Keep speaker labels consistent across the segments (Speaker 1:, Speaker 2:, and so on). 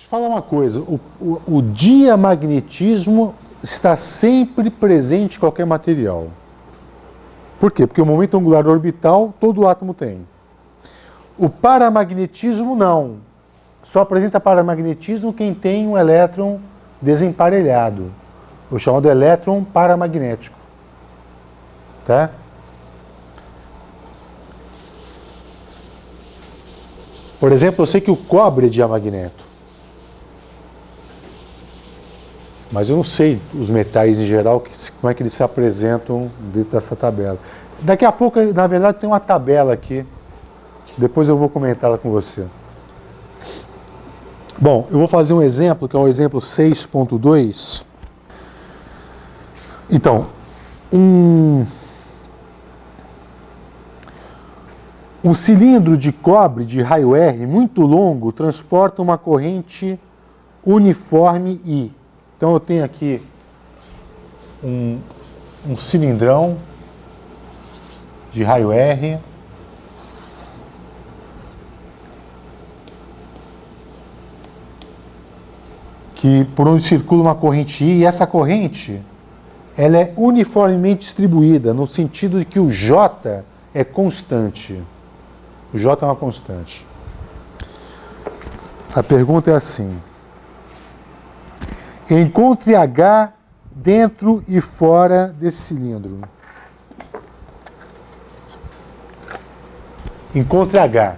Speaker 1: Falar uma coisa, o diamagnetismo está sempre presente em qualquer material. Por quê? Porque o momento angular orbital todo átomo tem. O paramagnetismo não. Só apresenta paramagnetismo quem tem um elétron desemparelhado, o chamado elétron paramagnético. Tá? Por exemplo, eu sei que o cobre é diamagneto. Mas eu não sei os metais em geral, como é que eles se apresentam dentro dessa tabela. Daqui a pouco, na verdade, tem uma tabela aqui. Depois eu vou comentá-la com você. Bom, eu vou fazer um exemplo, que é o exemplo 6.2. Então, um cilindro de cobre de raio R muito longo transporta uma corrente uniforme I. Então eu tenho aqui um cilindrão de raio R que por onde circula uma corrente I, e essa corrente ela é uniformemente distribuída no sentido de que o J é constante. O J é uma constante. A pergunta é assim: encontre H dentro e fora desse cilindro. Encontre H.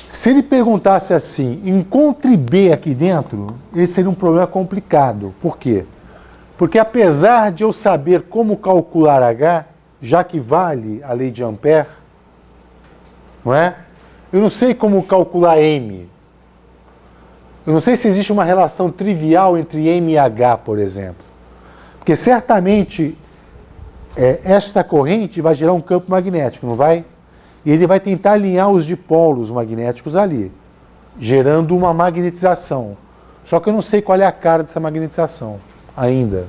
Speaker 1: Se ele perguntasse assim, encontre B aqui dentro, esse seria um problema complicado. Por quê? Porque apesar de eu saber como calcular H, já que vale a lei de Ampère, não é? Eu não sei como calcular M. Eu não sei se existe uma relação trivial entre M e H, por exemplo. Porque certamente esta corrente vai gerar um campo magnético, não vai? E ele vai tentar alinhar os dipolos magnéticos ali, gerando uma magnetização. Só que eu não sei qual é a cara dessa magnetização ainda.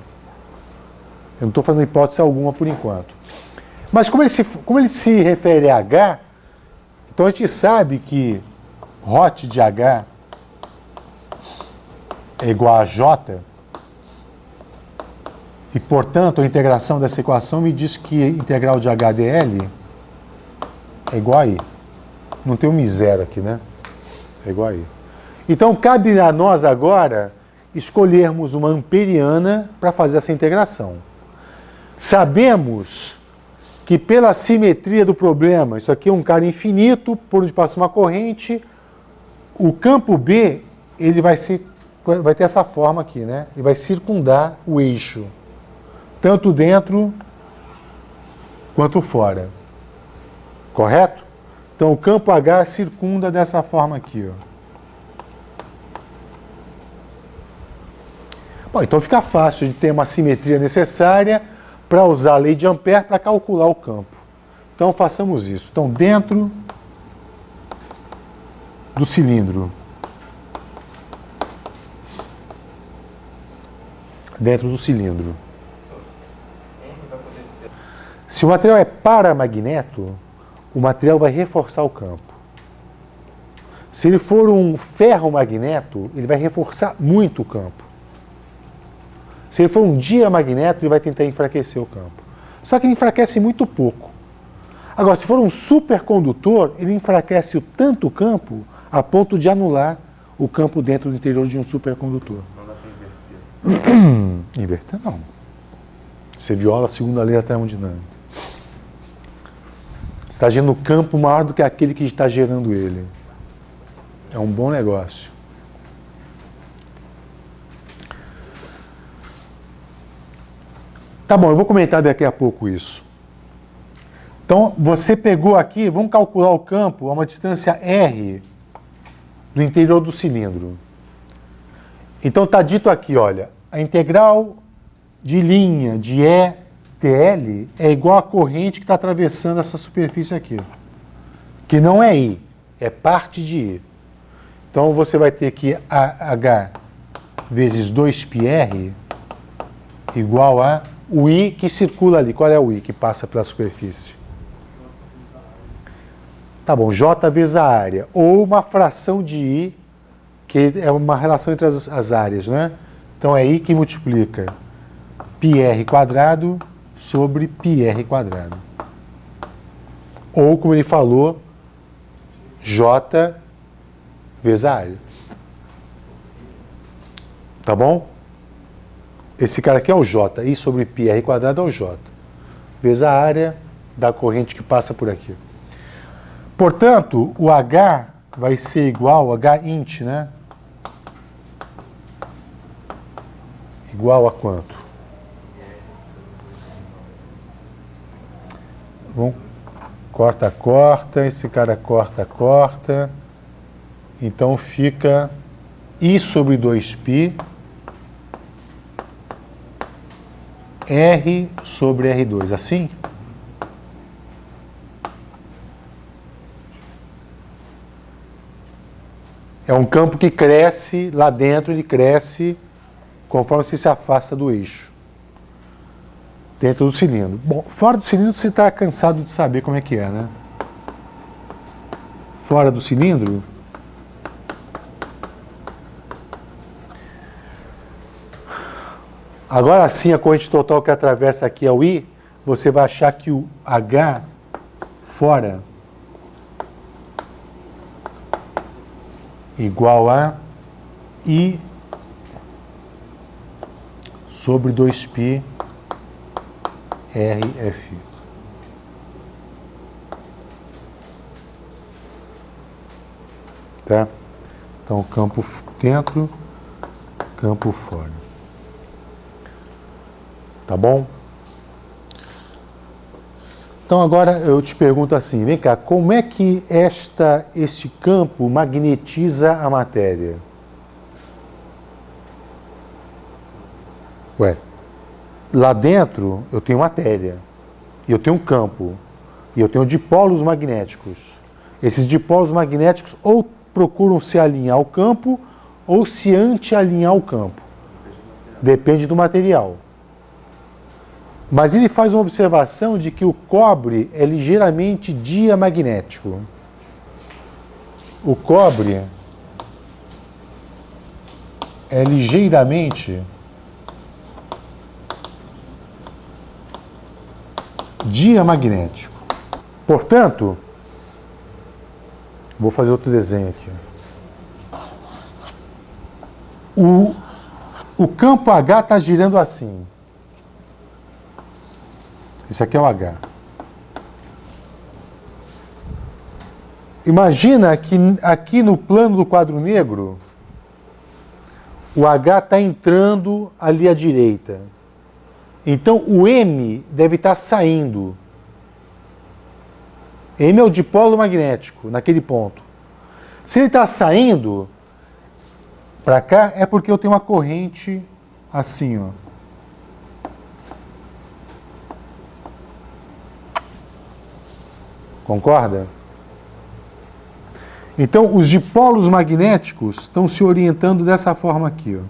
Speaker 1: Eu não estou fazendo hipótese alguma por enquanto. Mas como ele se refere a H, então a gente sabe que ρ de H é igual a J, e, portanto, a integração dessa equação me diz que a integral de HDL é igual a I. Não tem um zero aqui, né? É igual a I. Então, cabe a nós agora escolhermos uma amperiana para fazer essa integração. Sabemos que pela simetria do problema, isso aqui é um cara infinito, por onde passa uma corrente, o campo B ele vai ter essa forma aqui, né? Ele vai circundar o eixo, tanto dentro quanto fora. Correto? Então o campo H circunda dessa forma aqui, ó. Bom, então fica fácil de ter uma simetria necessária para usar a lei de Ampère para calcular o campo. Então façamos isso. Então dentro do cilindro. Dentro do cilindro. Se o material é paramagneto, o material vai reforçar o campo. Se ele for um ferromagneto, ele vai reforçar muito o campo. Se ele for um diamagneto, ele vai tentar enfraquecer o campo. Só que ele enfraquece muito pouco. Agora, se for um supercondutor, ele enfraquece tanto o campo a ponto de anular o campo dentro do interior de um supercondutor.
Speaker 2: Não dá para inverter.
Speaker 1: Inverter não. Você viola a segunda lei da termodinâmica. Você está gerando um campo maior do que aquele que está gerando ele. É um bom negócio. Tá bom, eu vou comentar daqui a pouco isso. Então, você pegou aqui, vamos calcular o campo a uma distância R do interior do cilindro. Então, está dito aqui, olha, a integral de linha de ETL é igual à corrente que está atravessando essa superfície aqui, que não é I, é parte de I. Então, você vai ter que H vezes 2πr igual a o I que circula ali. Qual é o I que passa pela superfície? Tá bom, J vezes a área. Ou uma fração de I, que é uma relação entre as áreas, né? Então é I que multiplica πr quadrado sobre πr quadrado. Ou, como ele falou, J vezes a área. Tá bom? Esse cara aqui é o J. I sobre πr quadrado é o J. Vezes a área da corrente que passa por aqui. Portanto, o H vai ser igual, H int, né? Igual a quanto? Vamos, corta, corta, esse cara corta, corta. Então fica I sobre 2π R sobre R2, assim? É um campo que cresce, lá dentro ele cresce conforme você se afasta do eixo. Dentro do cilindro. Bom, fora do cilindro você está cansado de saber como é que é, né? Fora do cilindro, agora sim a corrente total que atravessa aqui é o I, você vai achar que o H fora igual a I sobre 2π RF. Tá? Então, campo dentro, campo fora. Tá bom? Então, agora eu te pergunto assim, vem cá, como é que este campo magnetiza a matéria? Ué, lá dentro eu tenho matéria, e eu tenho um campo, e eu tenho dipolos magnéticos. Esses dipolos magnéticos ou procuram se alinhar ao campo, ou se anti-alinhar ao campo. Depende do material. Mas ele faz uma observação de que o cobre é ligeiramente diamagnético. O cobre é ligeiramente diamagnético. Portanto, vou fazer outro desenho aqui. O campo H está girando assim. Esse aqui é o H. Imagina que aqui no plano do quadro negro, o H está entrando ali à direita. Então o M deve estar saindo. M é o dipolo magnético, naquele ponto. Se ele está saindo para cá, é porque eu tenho uma corrente assim, ó. Concorda? Então, os dipolos magnéticos estão se orientando dessa forma aqui, ó.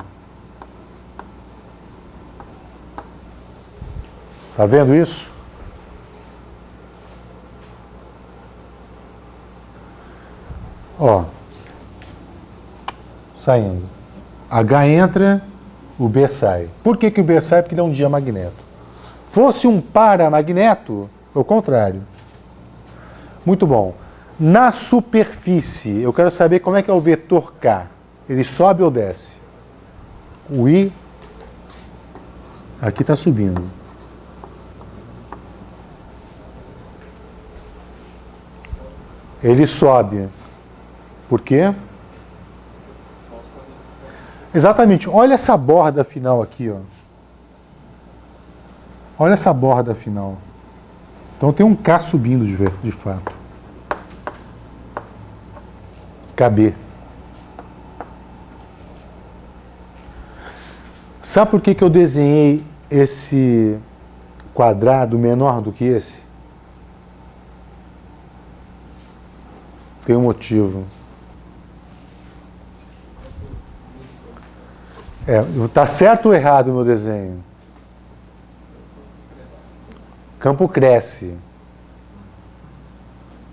Speaker 1: Tá vendo isso? Ó. Saindo. H entra, o B sai. Por que o B sai? Porque ele é um diamagneto. Fosse um paramagneto, é o contrário. Muito bom. Na superfície, eu quero saber como é que é o vetor K. Ele sobe ou desce? O I aqui está subindo. Ele sobe. Por quê? Exatamente. Olha essa borda final aqui, ó. Olha essa borda final. Então tem um K subindo de fato. KB. Sabe por que eu desenhei esse quadrado menor do que esse? Tem um motivo. Tá certo ou errado o meu desenho? Campo cresce.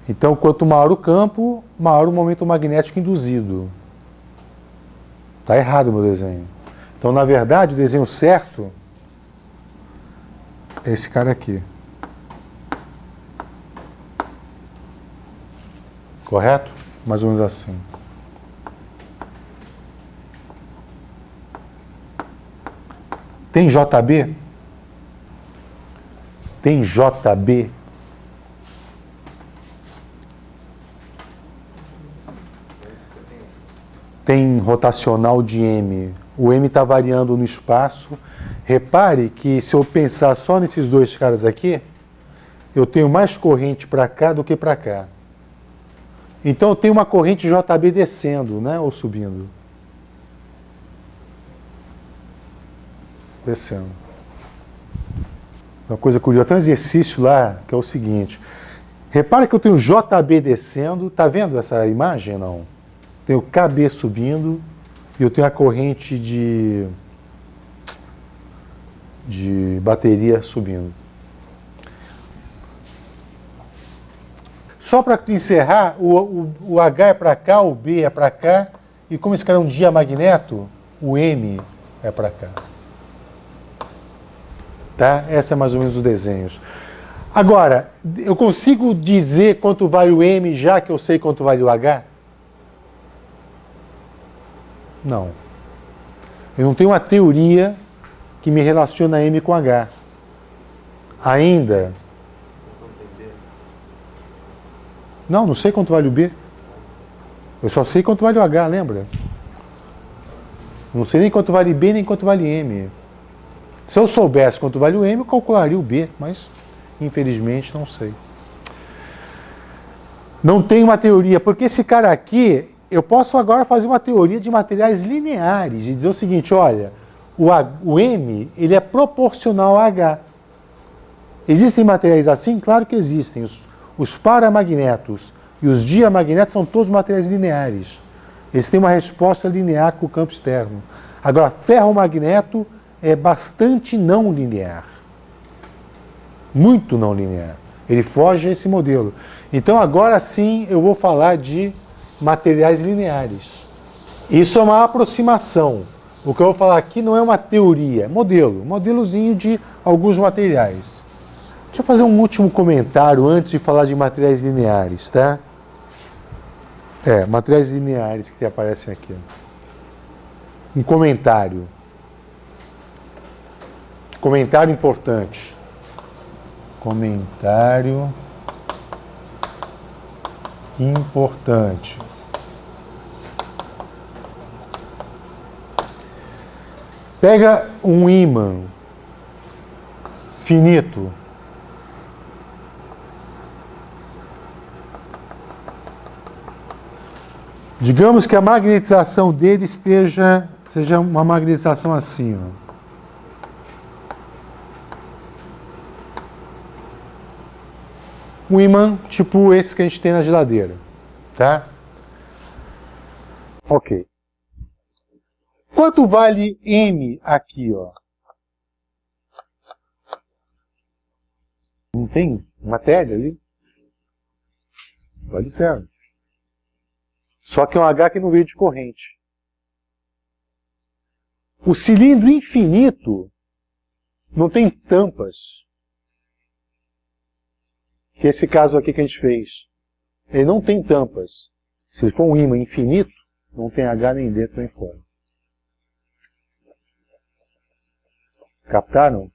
Speaker 1: Então, quanto maior o campo, maior o momento magnético induzido. Está errado o meu desenho. Então, na verdade, o desenho certo é esse cara aqui. Correto? Mais ou menos assim. Tem JB? Tem JB? Tem rotacional de M. O M está variando no espaço. Repare que se eu pensar só nesses dois caras aqui, eu tenho mais corrente para cá do que para cá. Então eu tenho uma corrente JB descendo, né? Ou subindo. Descendo. Uma coisa curiosa, tem um exercício lá que é o seguinte. Repare que eu tenho JB descendo. Está vendo essa imagem? Não. Tenho KB subindo e eu tenho a corrente de bateria subindo. Só para encerrar, o H é para cá, o B é para cá, e como esse cara é um diamagneto, o M é para cá. Tá? Essa é mais ou menos os desenhos. Agora, eu consigo dizer quanto vale o M já que eu sei quanto vale o H? Não. Eu não tenho uma teoria que me relaciona M com H. Ainda. Não sei quanto vale o B. Eu só sei quanto vale o H, lembra? Não sei nem quanto vale B, nem quanto vale M. Se eu soubesse quanto vale o M, eu calcularia o B, mas infelizmente não sei. Não tenho uma teoria, porque esse cara aqui, eu posso agora fazer uma teoria de materiais lineares e dizer o seguinte, olha, o M ele é proporcional a H. Existem materiais assim? Claro que existem. Os paramagnetos e os diamagnetos são todos materiais lineares. Eles têm uma resposta linear com o campo externo. Agora, ferromagneto é bastante não linear. Muito não linear. Ele foge a esse modelo. Então, agora sim, eu vou falar de materiais lineares. Isso é uma aproximação. O que eu vou falar aqui não é uma teoria, é modelo. Modelozinho de alguns materiais. Deixa eu fazer um último comentário antes de falar de materiais lineares, tá? Materiais lineares que aparecem aqui. Um comentário. Comentário importante. Comentário importante. Pega um ímã finito. Digamos que a magnetização dele seja uma magnetização assim, ó. Um ímã tipo esse que a gente tem na geladeira, tá? Ok. Quanto vale M aqui, ó? Não tem matéria ali? Vale zero. Só que é um H que não veio de corrente. O cilindro infinito não tem tampas. Que é esse caso aqui que a gente fez. Ele não tem tampas. Se ele for um ímã infinito, não tem H nem dentro nem fora. Captaram?